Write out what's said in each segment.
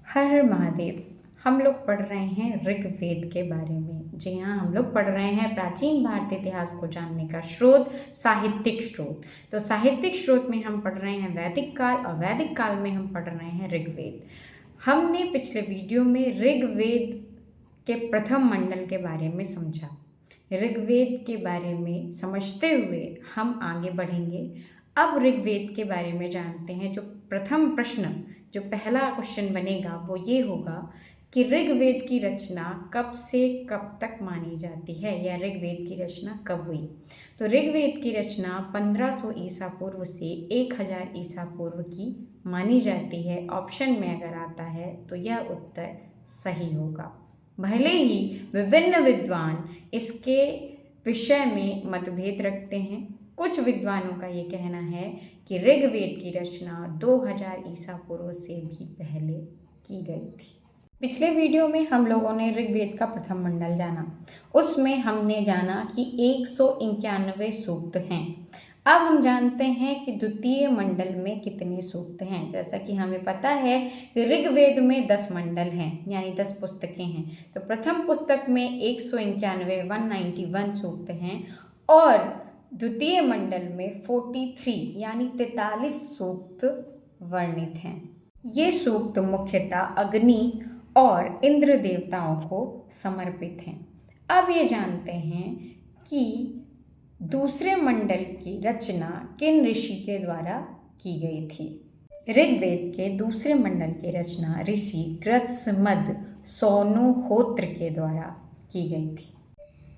हर हर महादेव। हम लोग पढ़ रहे हैं ऋग्वेद के बारे में। जी हाँ, हम लोग पढ़ रहे हैं प्राचीन भारतीय इतिहास को जानने का स्रोत, साहित्यिक स्रोत। तो साहित्यिक स्रोत में हम पढ़ रहे हैं वैदिक काल और वैदिक काल में हम पढ़ रहे हैं ऋग्वेद। हमने पिछले वीडियो में ऋग्वेद के प्रथम मंडल के बारे में समझा। ऋग्वेद के बारे में समझते हुए हम आगे बढ़ेंगे। अब ऋग्वेद के बारे में जानते हैं। जो प्रथम प्रश्न, जो पहला क्वेश्चन बनेगा वो ये होगा कि ऋग्वेद की रचना कब से कब तक मानी जाती है, या ऋग्वेद की रचना कब हुई। तो ऋग्वेद की रचना 1500 ईसा पूर्व से 1000 ईसा पूर्व की मानी जाती है। ऑप्शन में अगर आता है तो यह उत्तर सही होगा। भले ही विभिन्न विद्वान इसके विषय में मतभेद रखते हैं। कुछ विद्वानों का ये कहना है कि ऋग्वेद की रचना 2000 ईसा पूर्व से भी पहले की गई थी। पिछले वीडियो में हम लोगों ने ऋग्वेद का प्रथम मंडल जाना। उसमें हमने जाना कि 191 सूक्त हैं। अब हम जानते हैं कि द्वितीय मंडल में कितने सूक्त हैं। जैसा कि हमें पता है कि ऋग्वेद में 10 मंडल हैं, यानी 10 पुस्तकें हैं। तो प्रथम पुस्तक में 191 सूक्त हैं और द्वितीय मंडल में 43 यानी 43 सूक्त वर्णित हैं। ये सूक्त मुख्यतः अग्नि और इंद्र देवताओं को समर्पित हैं। अब ये जानते हैं कि दूसरे मंडल की रचना किन ऋषि के द्वारा की गई थी। ऋग्वेद के दूसरे मंडल की रचना ऋषि कृत्समद सोनोहोत्र के द्वारा की गई थी।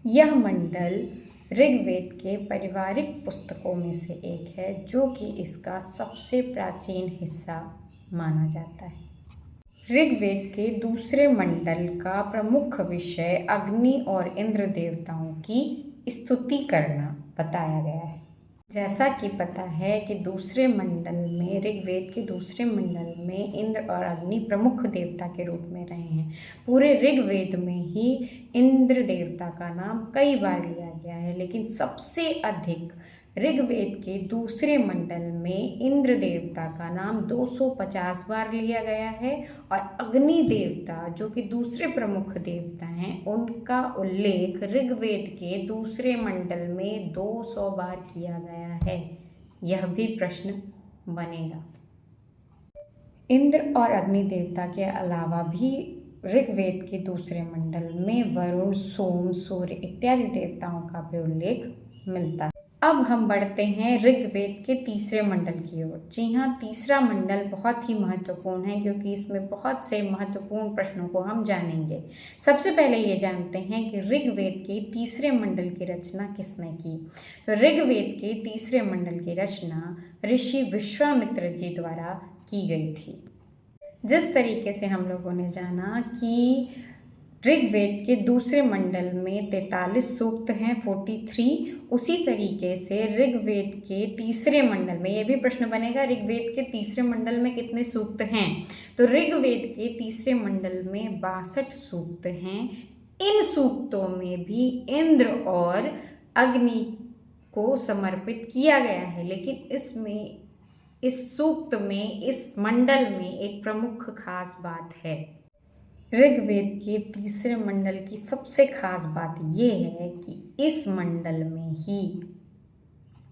यह मंडल ऋग्वेद के पारिवारिक पुस्तकों में से एक है, जो कि इसका सबसे प्राचीन हिस्सा माना जाता है। ऋग्वेद के दूसरे मंडल का प्रमुख विषय अग्नि और इंद्र देवताओं की स्तुति करना बताया गया है। जैसा कि पता है कि दूसरे मंडल में, ऋग्वेद के दूसरे मंडल में इंद्र और अग्नि प्रमुख देवता के रूप में रहे हैं। पूरे ऋग्वेद में ही इंद्र देवता का नाम कई बार लिया गया है, लेकिन सबसे अधिक ऋग्वेद के दूसरे मंडल में इंद्र देवता का नाम 250 बार लिया गया है और अग्नि देवता, जो कि दूसरे प्रमुख देवता हैं, उनका उल्लेख ऋग्वेद के दूसरे मंडल में 200 बार किया गया है। यह भी प्रश्न बनेगा। इंद्र और अग्नि देवता के अलावा भी ऋग्वेद के दूसरे मंडल में वरुण, सोम, सूर्य इत्यादि देवताओं का भी उल्लेख मिलता है। अब हम बढ़ते हैं ऋग्वेद के तीसरे मंडल की ओर। जी हाँ, तीसरा मंडल बहुत ही महत्वपूर्ण है, क्योंकि इसमें बहुत से महत्वपूर्ण प्रश्नों को हम जानेंगे। सबसे पहले ये जानते हैं कि ऋग्वेद के तीसरे मंडल की रचना किसने की। तो ऋग्वेद के तीसरे मंडल की रचना ऋषि विश्वामित्र जी द्वारा की गई थी। जिस तरीके से हम लोगों ने जाना कि ऋग्वेद के दूसरे मंडल में 43 सूक्त हैं, 43, उसी तरीके से ऋग्वेद के तीसरे मंडल में, यह भी प्रश्न बनेगा ऋग्वेद के तीसरे मंडल में कितने सूक्त हैं। तो ऋग्वेद के तीसरे मंडल में 62 सूक्त हैं। इन सूक्तों में भी इंद्र और अग्नि को समर्पित किया गया है, लेकिन इस सूक्त में, इस मंडल में एक प्रमुख खास बात है। ऋग्वेद के तीसरे मंडल की सबसे खास बात यह है कि इस मंडल में ही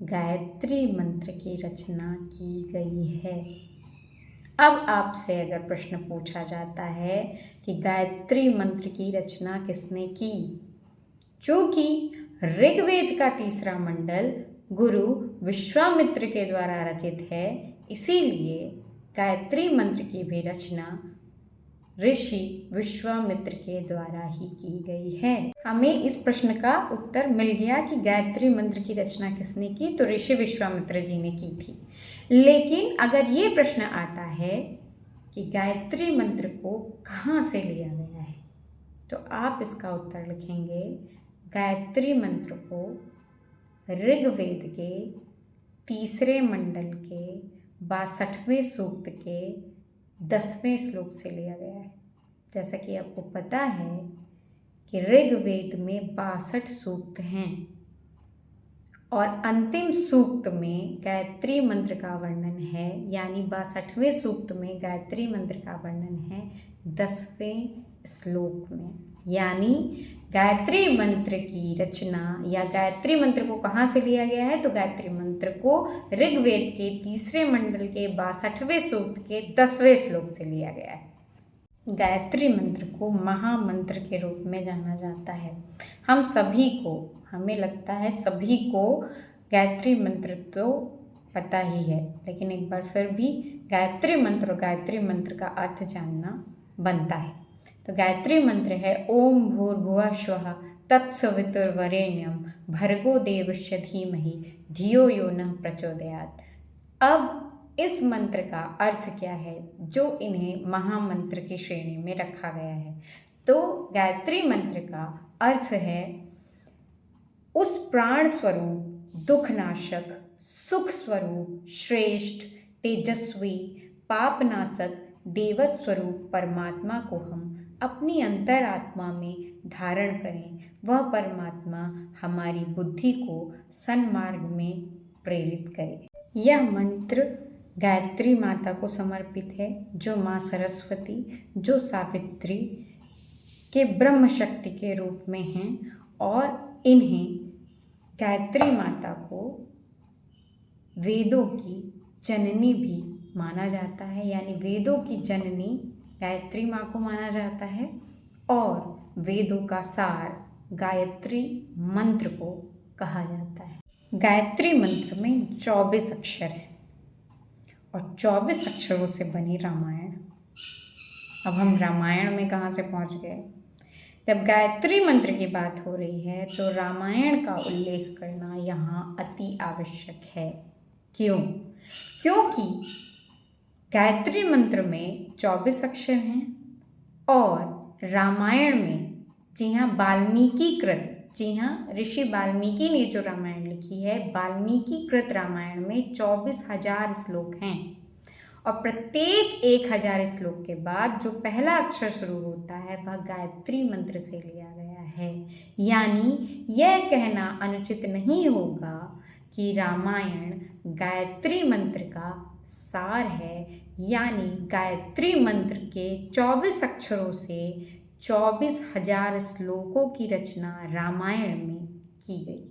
गायत्री मंत्र की रचना की गई है। अब आपसे अगर प्रश्न पूछा जाता है कि गायत्री मंत्र की रचना किसने की, चूँकि ऋग्वेद का तीसरा मंडल गुरु विश्वामित्र के द्वारा रचित है, इसीलिए गायत्री मंत्र की भी रचना ऋषि विश्वामित्र के द्वारा ही की गई है। हमें इस प्रश्न का उत्तर मिल गया कि गायत्री मंत्र की रचना किसने की, तो ऋषि विश्वामित्र जी ने की थी। लेकिन अगर ये प्रश्न आता है कि गायत्री मंत्र को कहाँ से लिया गया है, तो आप इसका उत्तर लिखेंगे गायत्री मंत्र को ऋग्वेद के तीसरे मंडल के 62वें सूक्त के 10वें श्लोक से लिया गया है। जैसा कि आपको पता है कि ऋग्वेद में 62 सूक्त हैं और अंतिम सूक्त में गायत्री मंत्र का वर्णन है, यानी 62वें सूक्त में गायत्री मंत्र का वर्णन है 10वें श्लोक में। यानी गायत्री मंत्र की रचना या गायत्री मंत्र को कहाँ से लिया गया है, तो गायत्री मंत्र को ऋग्वेद के 3रे मंडल के 62वें सूक्त के 10वें श्लोक से लिया गया है। गायत्री मंत्र को महामंत्र के रूप में जाना जाता है। हम सभी को, हमें लगता है सभी को गायत्री मंत्र तो पता ही है, लेकिन एक बार फिर भी गायत्री मंत्र और गायत्री मंत्र का अर्थ जानना बनता है। तो गायत्री मंत्र है ओम भूर्भुवः स्वः तत्सवितुर्वरेण्यं भर्गो देवस्य धीमहि धियो यो नः प्रचोदयात्। अब इस मंत्र का अर्थ क्या है जो इन्हें महामंत्र की श्रेणी में रखा गया है? तो गायत्री मंत्र का अर्थ है उस प्राण स्वरूप, दुखनाशक, सुख स्वरूप, श्रेष्ठ, तेजस्वी, पापनाशक, देवत स्वरूप परमात्मा को हम अपनी अंतरात्मा में धारण करें। वह परमात्मा हमारी बुद्धि को सन्मार्ग में प्रेरित करे। यह मंत्र गायत्री माता को समर्पित है, जो माँ सरस्वती, जो सावित्री के ब्रह्म शक्ति के रूप में हैं, और इन्हें गायत्री माता को वेदों की जननी भी माना जाता है, यानी वेदों की जननी गायत्री माँ को माना जाता है, और वेदों का सार गायत्री मंत्र को कहा जाता है। गायत्री मंत्र में 24 अक्षर हैं और 24 अक्षरों से बनी रामायण। अब हम रामायण में कहाँ से पहुँच गए? जब गायत्री मंत्र की बात हो रही है तो रामायण का उल्लेख करना यहाँ अति आवश्यक है। क्यों? क्योंकि गायत्री मंत्र में 24 अक्षर हैं और रामायण में, जी हाँ, वाल्मीकि कृत, जी हाँ, ऋषि वाल्मीकि ने जो रामायण लिखी है, वाल्मीकि कृत रामायण में 24,000 श्लोक हैं, और प्रत्येक 1,000 श्लोक के बाद जो पहला अक्षर शुरू होता है वह गायत्री मंत्र से लिया गया है। यानी यह कहना अनुचित नहीं होगा कि रामायण गायत्री मंत्र का सार है, यानी गायत्री मंत्र के 24 अक्षरों से 24,000 श्लोकों की रचना रामायण में की गई।